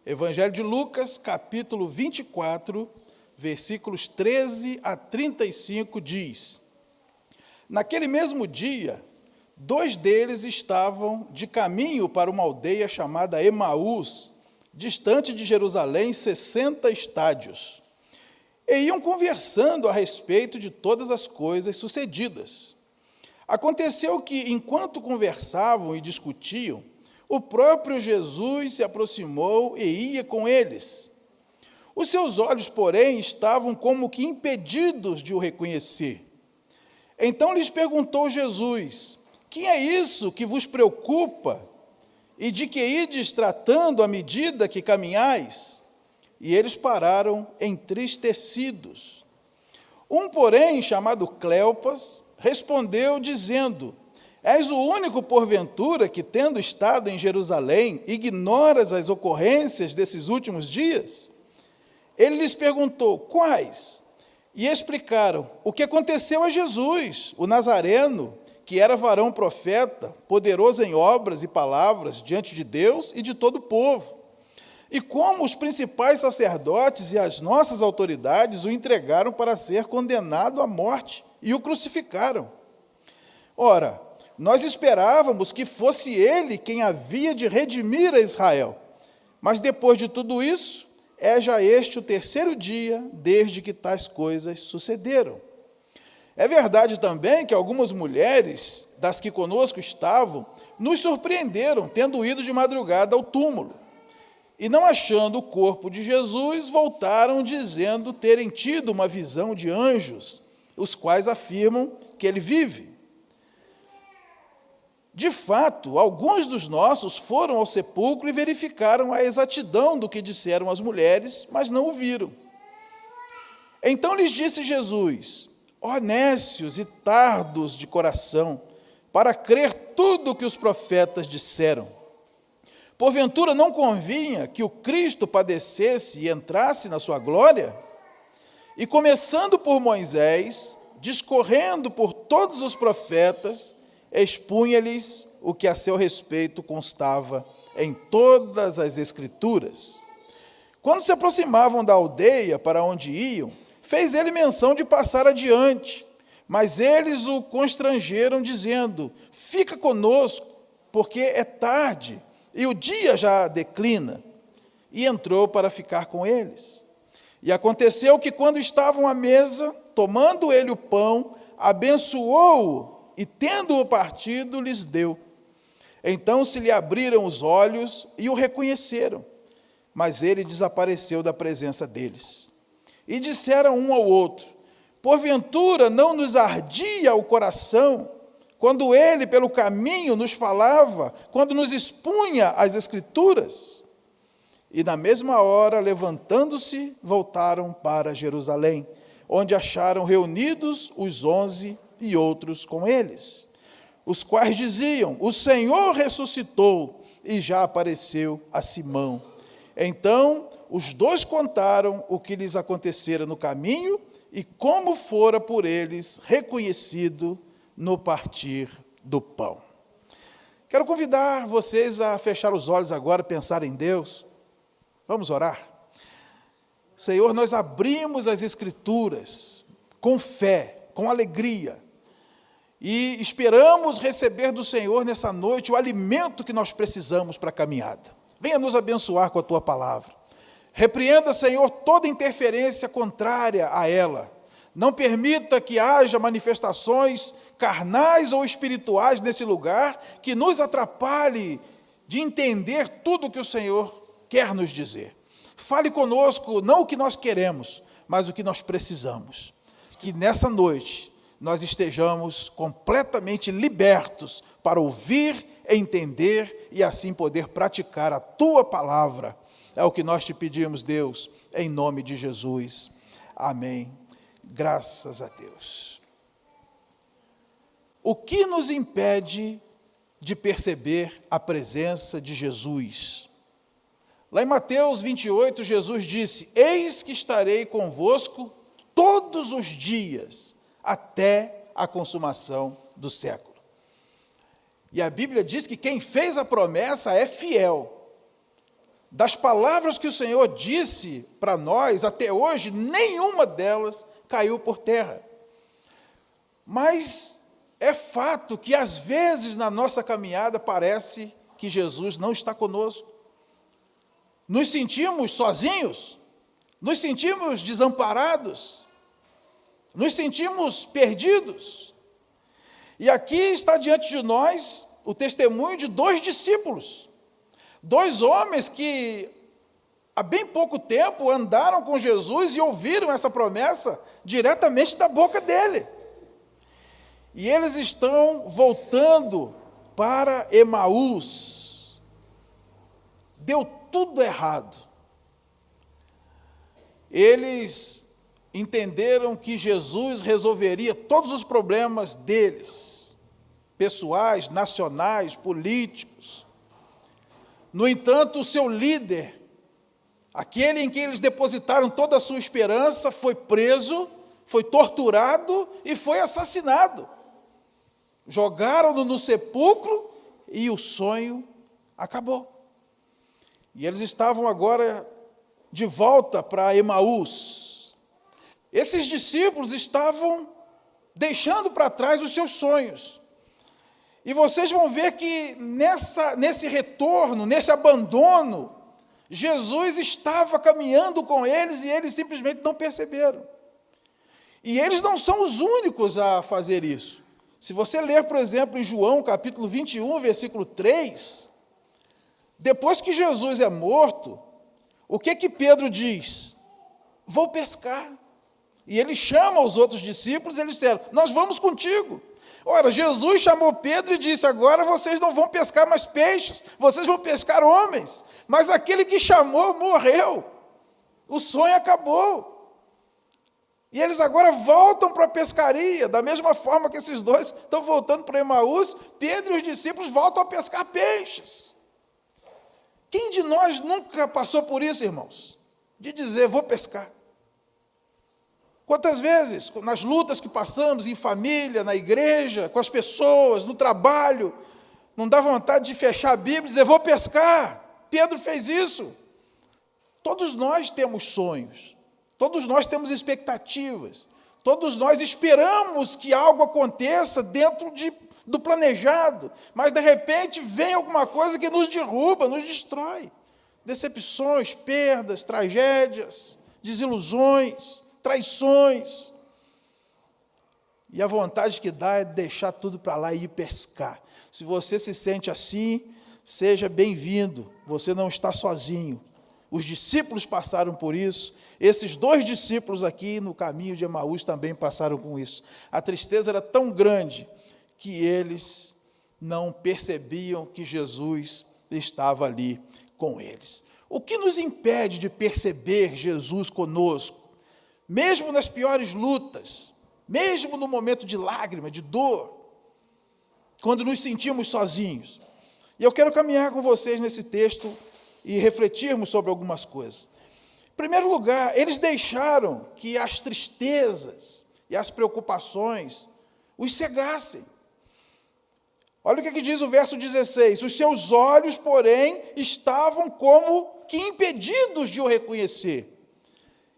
Evangelho de Lucas, capítulo 24, versículos 13 a 35, diz: Naquele mesmo dia, 2 deles estavam de caminho para uma aldeia chamada Emaús, distante de Jerusalém 60 estádios. E iam conversando a respeito de todas as coisas sucedidas. Aconteceu que, enquanto conversavam e discutiam, o próprio Jesus se aproximou e ia com eles. Os seus olhos, porém, estavam como que impedidos de o reconhecer. Então lhes perguntou Jesus: Que é isso que vos preocupa? E de que ides tratando à medida que caminhais? E eles pararam entristecidos. Um, porém, chamado Cleopas, respondeu dizendo: És o único, porventura, que, tendo estado em Jerusalém, ignoras as ocorrências desses últimos dias? Ele lhes perguntou: Quais? E explicaram o que aconteceu a Jesus, o Nazareno, que era varão profeta, poderoso em obras e palavras diante de Deus e de todo o povo. E como os principais sacerdotes e as nossas autoridades o entregaram para ser condenado à morte e o crucificaram. Ora, nós esperávamos que fosse ele quem havia de redimir a Israel. Mas depois de tudo isso, é já este o 3º dia desde que tais coisas sucederam. É verdade também que algumas mulheres, das que conosco estavam, nos surpreenderam, tendo ido de madrugada ao túmulo. E não achando o corpo de Jesus, voltaram dizendo terem tido uma visão de anjos, os quais afirmam que ele vive. De fato, alguns dos nossos foram ao sepulcro e verificaram a exatidão do que disseram as mulheres, mas não o viram. Então lhes disse Jesus: Ó nécios e tardos de coração, para crer tudo o que os profetas disseram. Porventura não convinha que o Cristo padecesse e entrasse na sua glória? E começando por Moisés, discorrendo por todos os profetas, expunha-lhes o que a seu respeito constava em todas as Escrituras. Quando se aproximavam da aldeia para onde iam, fez ele menção de passar adiante, mas eles o constrangeram, dizendo: Fica conosco, porque é tarde, e o dia já declina. E entrou para ficar com eles. E aconteceu que, quando estavam à mesa, tomando ele o pão, abençoou-o, e tendo-o partido, lhes deu. Então se lhe abriram os olhos e o reconheceram, mas ele desapareceu da presença deles. E disseram um ao outro: Porventura não nos ardia o coração, quando ele pelo caminho nos falava, quando nos expunha as Escrituras? E na mesma hora, levantando-se, voltaram para Jerusalém, onde acharam reunidos os 11 e outros com eles, os quais diziam: O Senhor ressuscitou e já apareceu a Simão. Então os 2 contaram o que lhes acontecera no caminho e como fora por eles reconhecido no partir do pão. Quero convidar vocês a fechar os olhos agora, pensar em Deus. Vamos orar? Senhor, nós abrimos as Escrituras com fé, com alegria, e esperamos receber do Senhor nessa noite o alimento que nós precisamos para a caminhada. Venha nos abençoar com a Tua palavra. Repreenda, Senhor, toda interferência contrária a ela. Não permita que haja manifestações carnais ou espirituais nesse lugar que nos atrapalhe de entender tudo o que o Senhor quer nos dizer. Fale conosco, não o que nós queremos, mas o que nós precisamos. Que nessa noite nós estejamos completamente libertos para ouvir, entender e assim poder praticar a Tua palavra. É o que nós te pedimos, Deus, em nome de Jesus. Amém. Graças a Deus. O que nos impede de perceber a presença de Jesus? Lá em Mateus 28, Jesus disse: Eis que estarei convosco todos os dias, até a consumação do século. E a Bíblia diz que quem fez a promessa é fiel. Das palavras que o Senhor disse para nós, até hoje, nenhuma delas caiu por terra. Mas é fato que, às vezes, na nossa caminhada, parece que Jesus não está conosco. Nos sentimos sozinhos, nos sentimos desamparados, nos sentimos perdidos. E aqui está diante de nós o testemunho de 2 discípulos, 2 homens que há bem pouco tempo andaram com Jesus e ouviram essa promessa diretamente da boca dele. E eles estão voltando para Emaús. Deu tudo errado. Eles entenderam que Jesus resolveria todos os problemas deles, pessoais, nacionais, políticos. No entanto, o seu líder, aquele em quem eles depositaram toda a sua esperança, foi preso, foi torturado e foi assassinado. Jogaram-no no sepulcro e o sonho acabou. E eles estavam agora de volta para Emaús. Esses discípulos estavam deixando para trás os seus sonhos. E vocês vão ver que nesse retorno, nesse abandono, Jesus estava caminhando com eles e eles simplesmente não perceberam. E eles não são os únicos a fazer isso. Se você ler, por exemplo, em João, capítulo 21, versículo 3, depois que Jesus é morto, o que Pedro diz? Vou pescar. E ele chama os outros discípulos, eles disseram, nós vamos contigo. Ora, Jesus chamou Pedro e disse, agora vocês não vão pescar mais peixes, vocês vão pescar homens. Mas aquele que chamou morreu, o sonho acabou. E eles agora voltam para a pescaria, da mesma forma que esses 2 estão voltando para Emaús, Pedro e os discípulos voltam a pescar peixes. Quem de nós nunca passou por isso, irmãos? De dizer, vou pescar. Quantas vezes, nas lutas que passamos em família, na igreja, com as pessoas, no trabalho, não dá vontade de fechar a Bíblia e dizer, vou pescar. Pedro fez isso. Todos nós temos sonhos, todos nós temos expectativas, todos nós esperamos que algo aconteça dentro do planejado, mas de repente vem alguma coisa que nos derruba, nos destrói. Decepções, perdas, tragédias, desilusões, traições. E a vontade que dá é deixar tudo para lá e ir pescar. Se você se sente assim, seja bem-vindo, você não está sozinho. Os discípulos passaram por isso, esses 2 discípulos aqui no caminho de Emaús também passaram com isso. A tristeza era tão grande que eles não percebiam que Jesus estava ali com eles. O que nos impede de perceber Jesus conosco? Mesmo nas piores lutas, mesmo no momento de lágrima, de dor, quando nos sentimos sozinhos. E eu quero caminhar com vocês nesse texto e refletirmos sobre algumas coisas. Em primeiro lugar, eles deixaram que as tristezas e as preocupações os cegassem. Olha o que diz o verso 16, os seus olhos, porém, estavam como que impedidos de o reconhecer.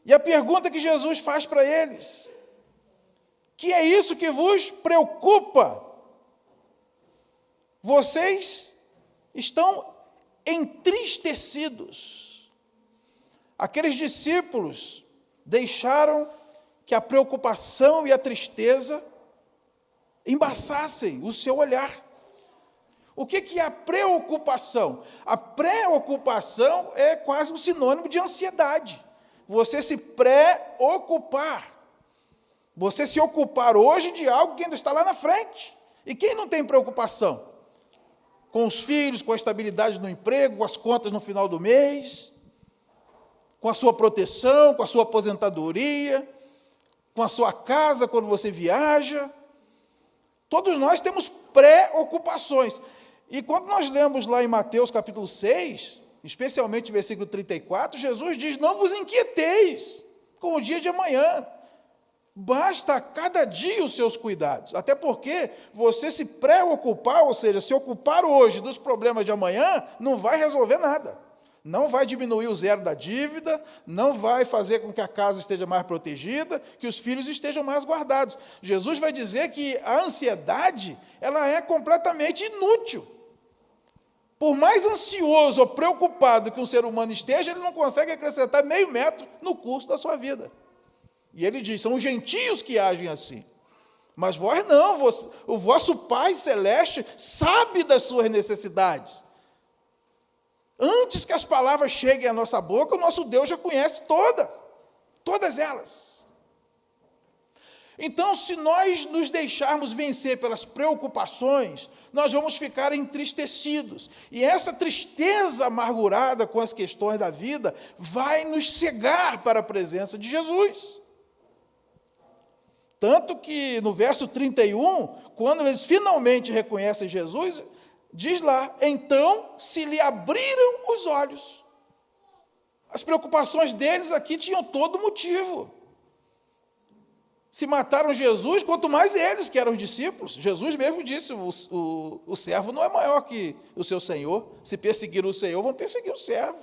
E a pergunta que Jesus faz para eles, que é isso que vos preocupa? Vocês estão entristecidos. Aqueles discípulos deixaram que a preocupação e a tristeza embaçassem o seu olhar. O que é a preocupação? A preocupação é quase um sinônimo de ansiedade. Você se preocupar. Você se ocupar hoje de algo que ainda está lá na frente. E quem não tem preocupação? Com os filhos, com a estabilidade no emprego, com as contas no final do mês, com a sua proteção, com a sua aposentadoria, com a sua casa quando você viaja. Todos nós temos preocupações. E quando nós lemos lá em Mateus capítulo 6, especialmente versículo 34, Jesus diz, não vos inquieteis com o dia de amanhã. Basta a cada dia os seus cuidados, até porque você se preocupar, ou seja, se ocupar hoje dos problemas de amanhã, não vai resolver nada. Não vai diminuir o zero da dívida, não vai fazer com que a casa esteja mais protegida, que os filhos estejam mais guardados. Jesus vai dizer que a ansiedade, ela é completamente inútil. Por mais ansioso ou preocupado que um ser humano esteja, ele não consegue acrescentar meio metro no curso da sua vida. E ele diz, são os gentios que agem assim. Mas vós não, o vosso Pai Celeste sabe das suas necessidades. Antes que as palavras cheguem à nossa boca, o nosso Deus já conhece todas elas. Então, se nós nos deixarmos vencer pelas preocupações, nós vamos ficar entristecidos. E essa tristeza amargurada com as questões da vida vai nos cegar para a presença de Jesus. Tanto que no verso 31, quando eles finalmente reconhecem Jesus, diz lá, então se lhe abriram os olhos. As preocupações deles aqui tinham todo motivo. Se mataram Jesus, quanto mais eles, que eram os discípulos. Jesus mesmo disse, o servo não é maior que o seu Senhor. Se perseguiram o Senhor, vão perseguir o servo.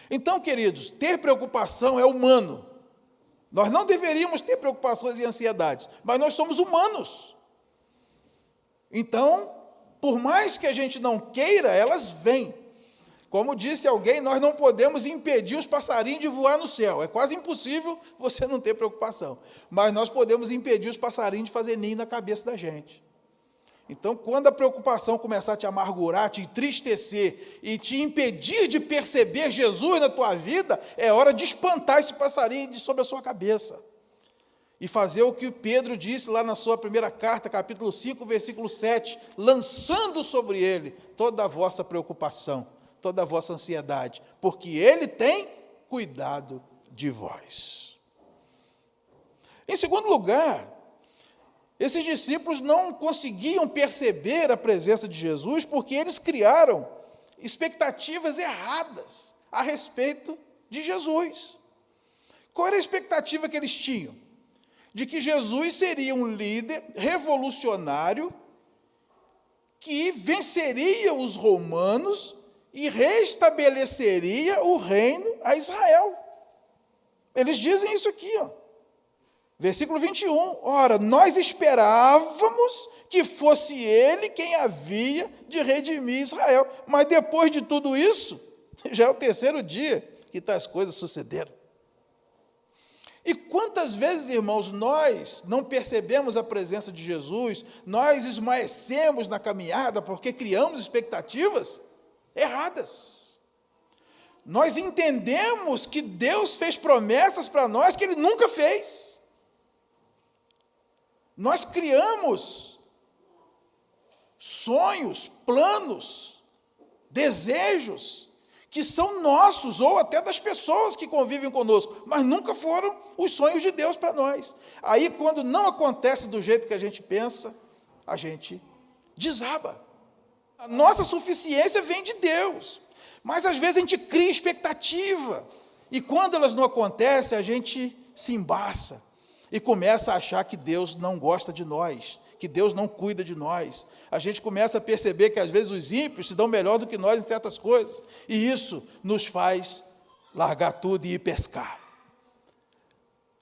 Então, queridos, ter preocupação é humano. Nós não deveríamos ter preocupações e ansiedades, mas nós somos humanos. Então, por mais que a gente não queira, elas vêm. Como disse alguém, nós não podemos impedir os passarinhos de voar no céu. É quase impossível você não ter preocupação. Mas nós podemos impedir os passarinhos de fazer ninho na cabeça da gente. Então, quando a preocupação começar a te amargurar, te entristecer e te impedir de perceber Jesus na tua vida, é hora de espantar esse passarinho de sobre a sua cabeça. E fazer o que Pedro disse lá na sua primeira carta, capítulo 5, versículo 7, lançando sobre ele toda a vossa preocupação, toda a vossa ansiedade, porque ele tem cuidado de vós. Em segundo lugar, esses discípulos não conseguiam perceber a presença de Jesus porque eles criaram expectativas erradas a respeito de Jesus. Qual era a expectativa que eles tinham? De que Jesus seria um líder revolucionário que venceria os romanos e restabeleceria o reino a Israel. Eles dizem isso aqui, ó. Versículo 21, ora, nós esperávamos que fosse ele quem havia de redimir Israel, mas depois de tudo isso, já é o terceiro dia que tais coisas sucederam. E quantas vezes, irmãos, nós não percebemos a presença de Jesus, nós esmaecemos na caminhada porque criamos expectativas erradas. Nós entendemos que Deus fez promessas para nós que Ele nunca fez. Nós criamos sonhos, planos, desejos, que são nossos, ou até das pessoas que convivem conosco, mas nunca foram os sonhos de Deus para nós. Aí, quando não acontece do jeito que a gente pensa, a gente desaba. A nossa suficiência vem de Deus, mas às vezes a gente cria expectativa, e quando elas não acontecem, a gente se embaça, e começa a achar que Deus não gosta de nós, que Deus não cuida de nós. A gente começa a perceber que às vezes os ímpios se dão melhor do que nós em certas coisas, e isso nos faz largar tudo e ir pescar.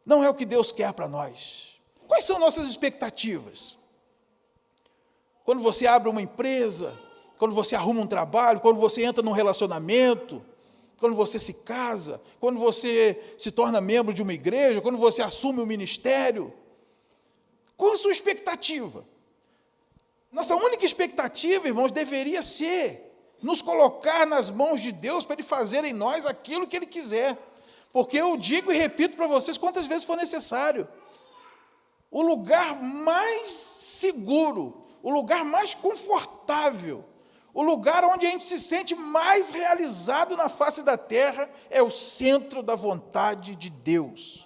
Não é o que Deus quer para nós. Quais são nossas expectativas? Quando você abre uma empresa, quando você arruma um trabalho, quando você entra num relacionamento, quando você se casa, quando você se torna membro de uma igreja, quando você assume um ministério, qual a sua expectativa? Nossa única expectativa, irmãos, deveria ser nos colocar nas mãos de Deus para Ele fazer em nós aquilo que Ele quiser. Porque eu digo e repito para vocês quantas vezes for necessário. O lugar mais seguro, o lugar mais confortável, o lugar onde a gente se sente mais realizado na face da terra é o centro da vontade de Deus.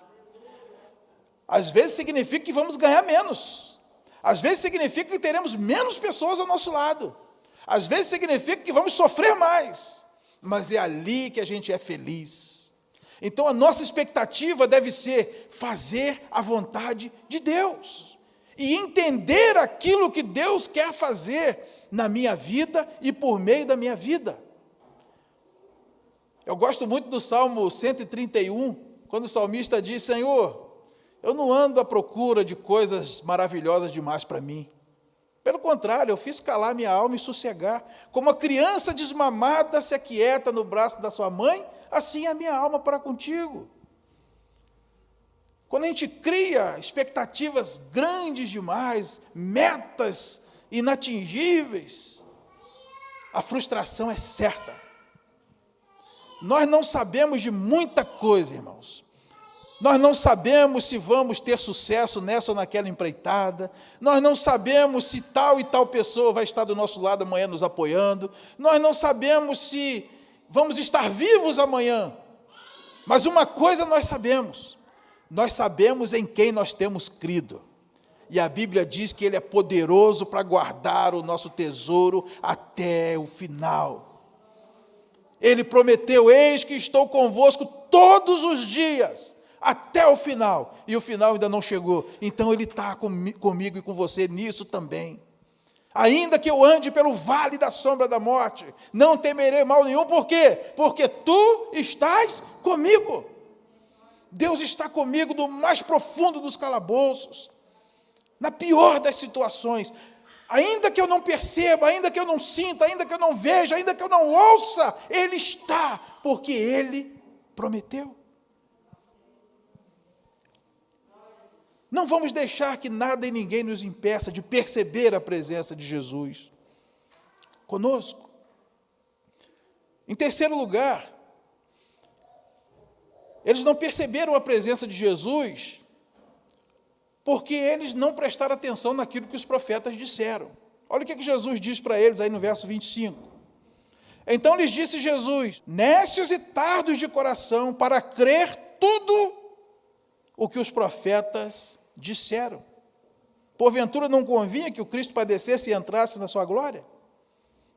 Às vezes significa que vamos ganhar menos. Às vezes significa que teremos menos pessoas ao nosso lado. Às vezes significa que vamos sofrer mais. Mas é ali que a gente é feliz. Então a nossa expectativa deve ser fazer a vontade de Deus e entender aquilo que Deus quer fazer na minha vida e por meio da minha vida. Eu gosto muito do Salmo 131, quando o salmista diz: Senhor, eu não ando à procura de coisas maravilhosas demais para mim. Pelo contrário, eu fiz calar minha alma e sossegar. Como a criança desmamada se aquieta no braço da sua mãe, assim é a minha alma para contigo. Quando a gente cria expectativas grandes demais, metas inatingíveis, a frustração é certa. Nós não sabemos de muita coisa, irmãos. Nós não sabemos se vamos ter sucesso nessa ou naquela empreitada. Nós não sabemos se tal e tal pessoa vai estar do nosso lado amanhã nos apoiando. Nós não sabemos se vamos estar vivos amanhã. Mas uma coisa nós sabemos em quem nós temos crido. E a Bíblia diz que Ele é poderoso para guardar o nosso tesouro até o final. Ele prometeu: eis que estou convosco todos os dias, até o final, e o final ainda não chegou, então Ele está comigo e com você nisso também. Ainda que eu ande pelo vale da sombra da morte, não temerei mal nenhum. Por quê? Porque Tu estás comigo. Deus está comigo no mais profundo dos calabouços, na pior das situações. Ainda que eu não perceba, ainda que eu não sinta, ainda que eu não veja, ainda que eu não ouça, Ele está, porque Ele prometeu. Não vamos deixar que nada e ninguém nos impeça de perceber a presença de Jesus conosco. Em terceiro lugar, eles não perceberam a presença de Jesus porque eles não prestaram atenção naquilo que os profetas disseram. Olha o que Jesus diz para eles aí no verso 25. Então lhes disse Jesus: nécios e tardos de coração para crer tudo o que os profetas disseram. Porventura não convinha que o Cristo padecesse e entrasse na sua glória?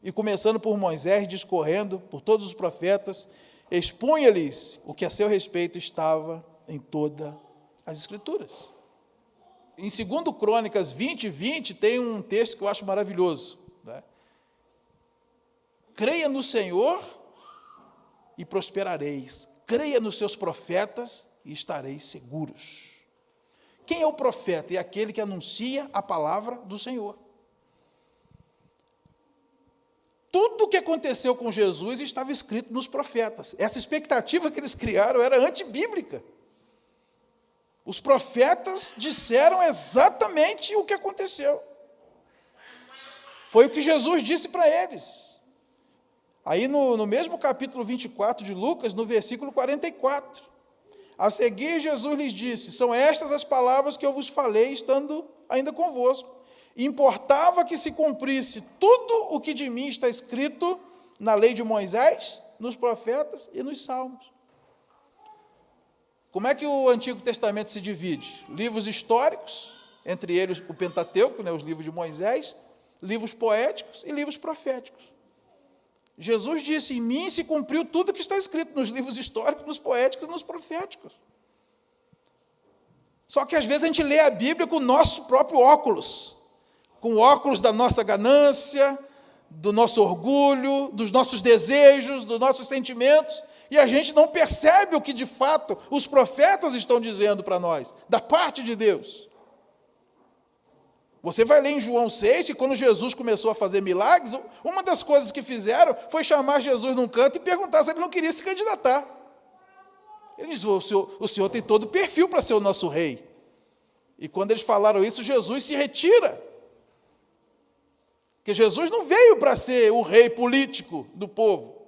E começando por Moisés, discorrendo por todos os profetas, expunha-lhes o que a seu respeito estava em todas as Escrituras. Em 2 Crônicas 20:20 tem um texto que eu acho maravilhoso, né? Creia no Senhor e prosperareis. Creia nos seus profetas e estareis seguros. Quem é o profeta? É aquele que anuncia a palavra do Senhor. Tudo o que aconteceu com Jesus estava escrito nos profetas. Essa expectativa que eles criaram era antibíblica. Os profetas disseram exatamente o que aconteceu. Foi o que Jesus disse para eles. Aí no mesmo capítulo 24 de Lucas, no versículo 44. A seguir, Jesus lhes disse: são estas as palavras que eu vos falei, estando ainda convosco. Importava que se cumprisse tudo o que de mim está escrito na lei de Moisés, nos profetas e nos salmos. Como é que o Antigo Testamento se divide? Livros históricos, entre eles o Pentateuco, né, os livros de Moisés, livros poéticos e livros proféticos. Jesus disse: em mim se cumpriu tudo o que está escrito nos livros históricos, nos poéticos e nos proféticos. Só que às vezes a gente lê a Bíblia com o nosso próprio óculos, com o óculos da nossa ganância, do nosso orgulho, dos nossos desejos, dos nossos sentimentos, e a gente não percebe o que de fato os profetas estão dizendo para nós, da parte de Deus. Você vai ler em João 6, que quando Jesus começou a fazer milagres, uma das coisas que fizeram foi chamar Jesus num canto e perguntar se ele não queria se candidatar. Ele diz: o senhor tem todo o perfil para ser o nosso rei. E quando eles falaram isso, Jesus se retira. Porque Jesus não veio para ser o rei político do povo.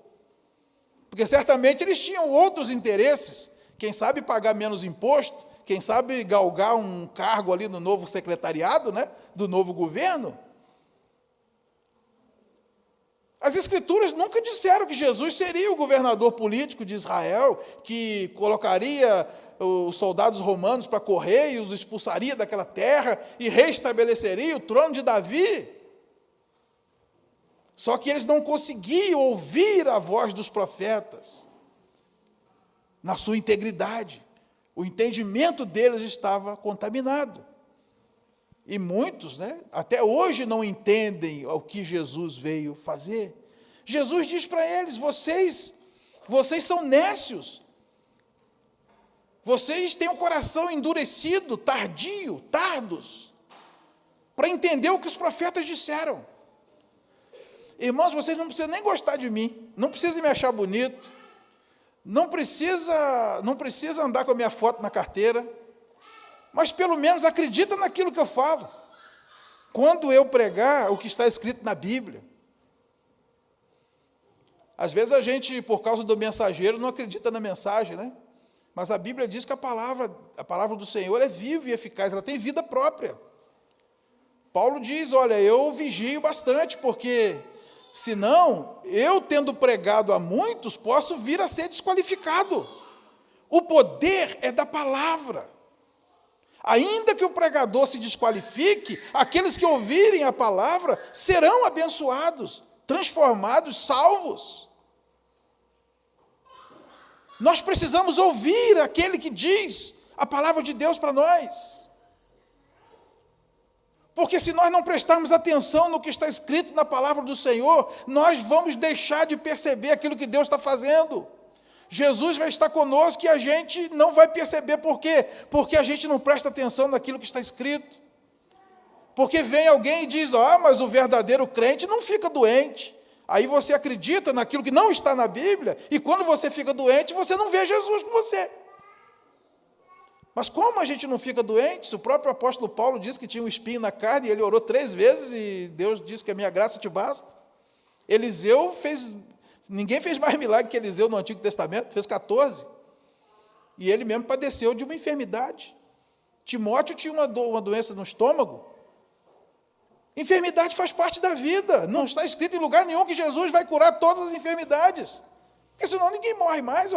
Porque certamente eles tinham outros interesses. Quem sabe pagar menos imposto, quem sabe galgar um cargo ali no novo secretariado, né, do novo governo. As Escrituras nunca disseram que Jesus seria o governador político de Israel, que colocaria os soldados romanos para correr e os expulsaria daquela terra e restabeleceria o trono de Davi. Só que eles não conseguiam ouvir a voz dos profetas. na sua integridade. O entendimento deles estava contaminado. E muitos, até hoje não entendem o que Jesus veio fazer. Jesus diz para eles: vocês são nécios. Vocês têm o coração endurecido, tardio, tardos, para entender o que os profetas disseram. Irmãos, vocês não precisam nem gostar de mim, não precisam me achar bonito, não precisa andar com a minha foto na carteira, mas pelo menos acredita naquilo que eu falo. Quando eu pregar o que está escrito na Bíblia. Às vezes a gente, por causa do mensageiro, não acredita na mensagem, Mas a Bíblia diz que a palavra do Senhor é viva e eficaz, ela tem vida própria. Paulo diz: olha, eu vigio bastante, porque senão, eu tendo pregado a muitos, posso vir a ser desqualificado. O poder é da palavra. Ainda que o pregador se desqualifique, aqueles que ouvirem a palavra serão abençoados, transformados, salvos. Nós precisamos ouvir aquele que diz a palavra de Deus para nós. Porque se nós não prestarmos atenção no que está escrito na palavra do Senhor, nós vamos deixar de perceber aquilo que Deus está fazendo. Jesus vai estar conosco e a gente não vai perceber. Por quê? Porque a gente não presta atenção naquilo que está escrito. Porque vem alguém e diz: mas o verdadeiro crente não fica doente. Aí você acredita naquilo que não está na Bíblia, e quando você fica doente, você não vê Jesus com você. Mas como a gente não fica doente? Se o próprio apóstolo Paulo disse que tinha um espinho na carne, e ele orou 3 vezes, e Deus disse que a minha graça te basta. Ninguém fez mais milagre que Eliseu no Antigo Testamento, fez 14. E ele mesmo padeceu de uma enfermidade. Timóteo tinha uma doença no estômago. Enfermidade faz parte da vida. Não está escrito em lugar nenhum que Jesus vai curar todas as enfermidades. Porque senão ninguém morre mais,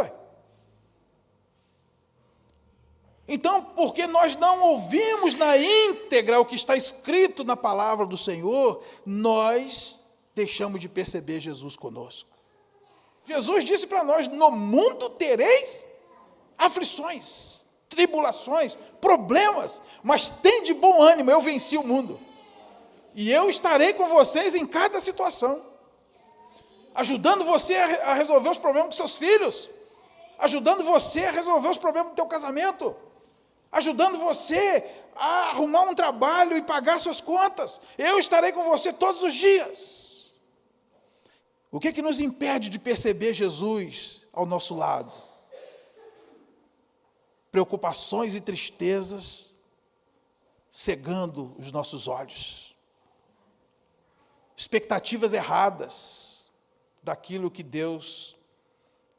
Então, porque nós não ouvimos na íntegra o que está escrito na palavra do Senhor, nós deixamos de perceber Jesus conosco. Jesus disse para nós: no mundo tereis aflições, tribulações, problemas, mas tende bom ânimo, eu venci o mundo. E eu estarei com vocês em cada situação, ajudando você a resolver os problemas dos seus filhos, ajudando você a resolver os problemas do teu casamento, ajudando você a arrumar um trabalho e pagar suas contas. Eu estarei com você todos os dias. O que nos impede de perceber Jesus ao nosso lado? Preocupações e tristezas cegando os nossos olhos. Expectativas erradas daquilo que Deus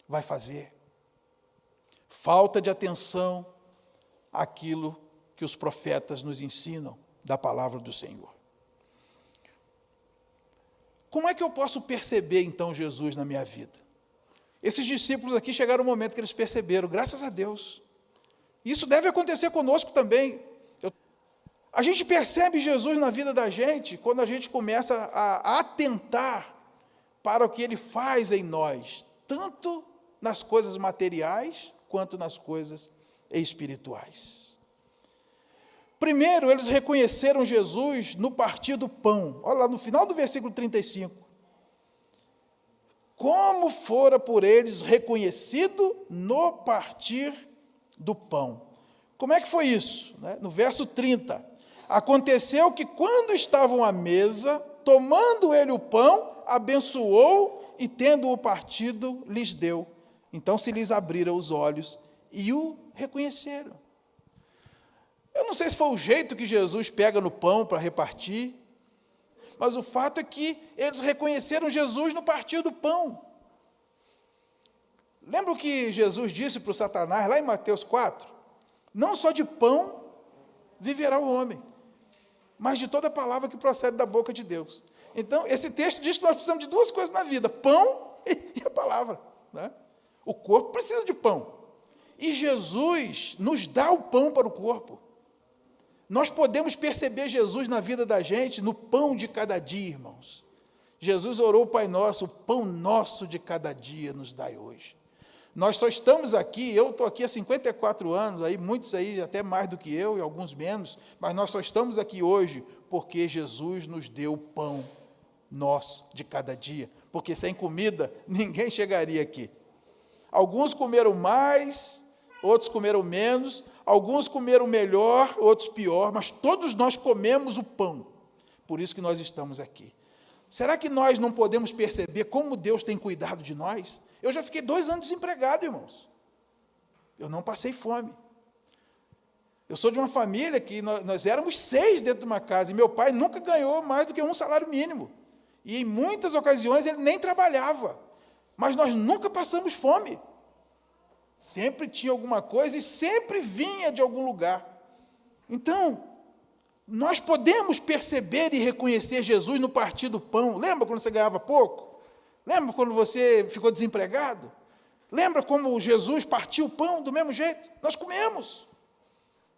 vai fazer. Falta de atenção àquilo que os profetas nos ensinam da palavra do Senhor. Como é que eu posso perceber, então, Jesus na minha vida? Esses discípulos aqui chegaram um momento que eles perceberam, graças a Deus. Isso deve acontecer conosco também. A gente percebe Jesus na vida da gente quando a gente começa a atentar para o que Ele faz em nós, tanto nas coisas materiais quanto nas coisas espirituais. Primeiro, eles reconheceram Jesus no partir do pão. Olha lá no final do versículo 35. Como fora por eles reconhecido no partir do pão. Como é que foi isso? No verso 30. Aconteceu que quando estavam à mesa, tomando ele o pão, abençoou e tendo-o partido, lhes deu. Então se lhes abriram os olhos e o reconheceram. Eu não sei se foi o jeito que Jesus pega no pão para repartir, mas o fato é que eles reconheceram Jesus no partir do pão. Lembra o que Jesus disse para o Satanás, lá em Mateus 4? Não só de pão viverá o homem, mas de toda palavra que procede da boca de Deus. Então, esse texto diz que nós precisamos de 2 coisas na vida, pão e a palavra. O corpo precisa de pão. E Jesus nos dá o pão para o corpo. Nós podemos perceber Jesus na vida da gente, no pão de cada dia, irmãos. Jesus orou, Pai nosso, o pão nosso de cada dia nos dai hoje. Nós só estamos aqui, eu estou aqui há 54 anos, aí, muitos aí até mais do que eu, e alguns menos, mas nós só estamos aqui hoje porque Jesus nos deu o pão nosso de cada dia, porque sem comida ninguém chegaria aqui. Alguns comeram mais, outros comeram menos, alguns comeram melhor, outros pior, mas todos nós comemos o pão, por isso que nós estamos aqui. Será que nós não podemos perceber como Deus tem cuidado de nós? Eu já fiquei 2 anos desempregado, irmãos. Eu não passei fome. Eu sou de uma família que nós éramos 6 dentro de uma casa, e meu pai nunca ganhou mais do que um salário mínimo. E em muitas ocasiões ele nem trabalhava. Mas nós nunca passamos fome. Sempre tinha alguma coisa e sempre vinha de algum lugar. Então, nós podemos perceber e reconhecer Jesus no partir do pão. Lembra quando você ganhava pouco? Lembra quando você ficou desempregado? Lembra como Jesus partiu o pão do mesmo jeito? Nós comemos.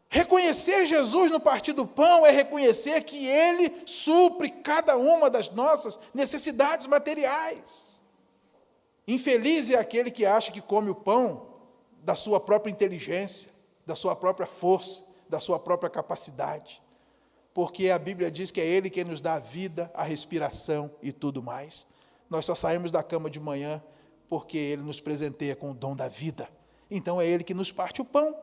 Reconhecer Jesus no partir do pão é reconhecer que Ele supre cada uma das nossas necessidades materiais. Infeliz é aquele que acha que come o pão da sua própria inteligência, da sua própria força, da sua própria capacidade. Porque a Bíblia diz que é Ele quem nos dá a vida, a respiração e tudo mais. Nós só saímos da cama de manhã porque Ele nos presenteia com o dom da vida. Então é Ele que nos parte o pão.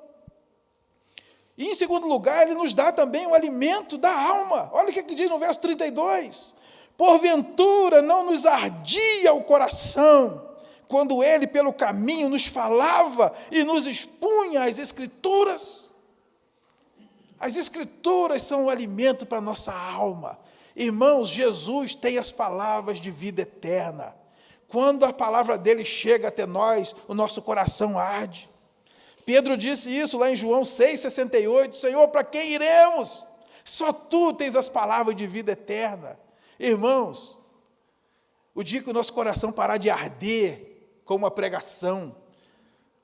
E em segundo lugar, Ele nos dá também o alimento da alma. Olha o que diz no verso 32. Porventura não nos ardia o coração, quando Ele pelo caminho nos falava e nos expunha as Escrituras. As Escrituras são o alimento para a nossa alma. Irmãos, Jesus tem as palavras de vida eterna. Quando a palavra dele chega até nós, o nosso coração arde. Pedro disse isso lá em João 6,68, Senhor, para quem iremos? Só Tu tens as palavras de vida eterna. Irmãos, o dia que o nosso coração parar de arder com uma pregação,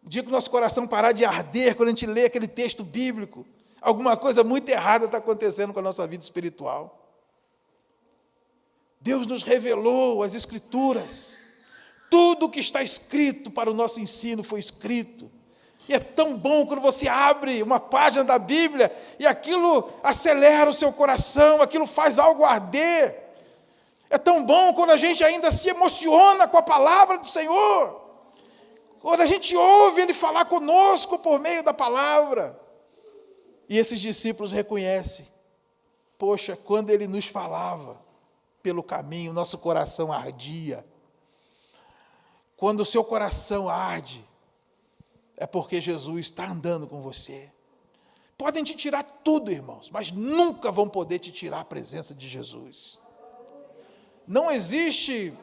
o dia que o nosso coração parar de arder quando a gente lê aquele texto bíblico, alguma coisa muito errada está acontecendo com a nossa vida espiritual. Deus nos revelou as Escrituras. Tudo o que está escrito para o nosso ensino foi escrito. E é tão bom quando você abre uma página da Bíblia e aquilo acelera o seu coração, aquilo faz algo arder. É tão bom quando a gente ainda se emociona com a palavra do Senhor. Quando a gente ouve Ele falar conosco por meio da palavra. E esses discípulos reconhecem, poxa, quando Ele nos falava pelo caminho, nosso coração ardia. Quando o seu coração arde, é porque Jesus está andando com você. Podem te tirar tudo, irmãos, mas nunca vão poder te tirar a presença de Jesus. Não existe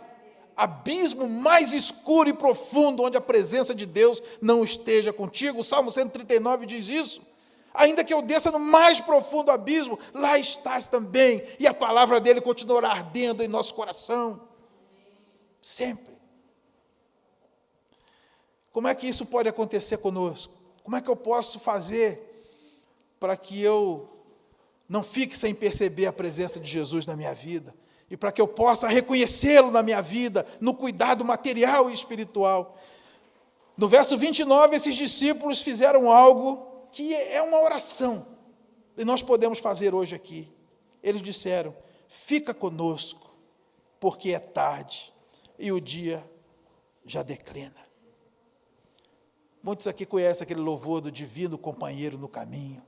abismo mais escuro e profundo onde a presença de Deus não esteja contigo. O Salmo 139 diz isso. Ainda que eu desça no mais profundo abismo, lá estás também, e a palavra dele continuará ardendo em nosso coração, sempre. Como é que isso pode acontecer conosco? Como é que eu posso fazer para que eu não fique sem perceber a presença de Jesus na minha vida? E para que eu possa reconhecê-lo na minha vida, no cuidado material e espiritual? No verso 29, esses discípulos fizeram algo que é uma oração, e nós podemos fazer hoje aqui. Eles disseram, fica conosco, porque é tarde, e o dia já declina. Muitos aqui conhecem aquele louvor do divino companheiro no caminho.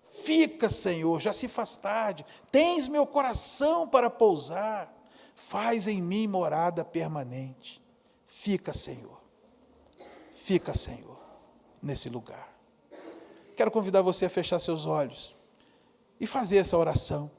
Fica, Senhor, já se faz tarde, tens meu coração para pousar, faz em mim morada permanente. Fica, Senhor, nesse lugar. Quero convidar você a fechar seus olhos e fazer essa oração.